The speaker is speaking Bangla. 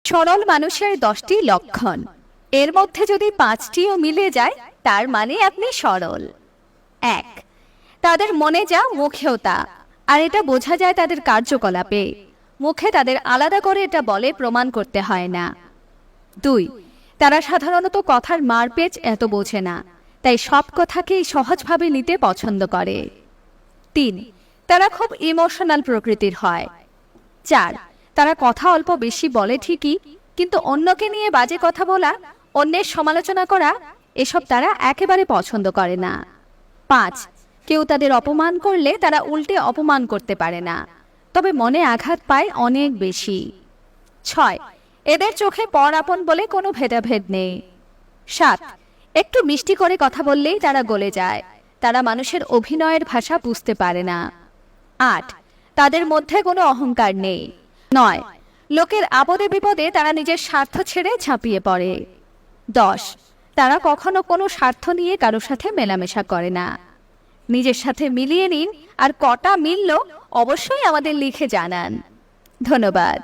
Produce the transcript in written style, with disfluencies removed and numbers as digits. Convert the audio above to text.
সরল মানুষের 10টি লক্ষণ, এর মধ্যে যদি 5টিও মিলে যায় তার মানে আপনি সরল। 1, তাদের মনে যা মুখেও তা, আর এটা বোঝা যায় তাদের কার্যকলাপে। মুখে তাদের আলাদা করে এটা বলে প্রমাণ করতে হয় না। 2, তারা সাধারণত কথার মারপেচ এত বোঝে না, তাই সব কথাকেই সহজভাবে নিতে পছন্দ করে। 3, তারা খুব ইমোশনাল প্রকৃতির হয়। 4, তারা কথা অল্প বেশি বলে ঠিকই, কিন্তু অন্যকে নিয়ে বাজে কথা বলা, অন্যের সমালোচনা করা, এসব তারা একেবারে পছন্দ করে না। 5, কেউ তাদের অপমান করলে তারা উল্টে অপমান করতে পারে না, তবে মনে আঘাত পায় অনেক বেশি। 6, এদের চোখে পর আপন বলে কোনো ভেদাভেদ নেই। 7, একটু মিষ্টি করে কথা বললেই তারা গলে যায়, তারা মানুষের অভিনয়ের ভাষা বুঝতে পারে না। 8, তাদের মধ্যে কোনো অহংকার নেই। 9, লোকের আপদে বিপদে তারা নিজের স্বার্থ ছেড়ে ঝাঁপিয়ে পড়ে। 10, তারা কখনো কোনো স্বার্থ নিয়ে কারোর সাথে মেলামেশা করে না। নিজের সাথে মিলিয়ে নিন, আর কটা মিলল অবশ্যই আমাদের লিখে জানান। ধন্যবাদ।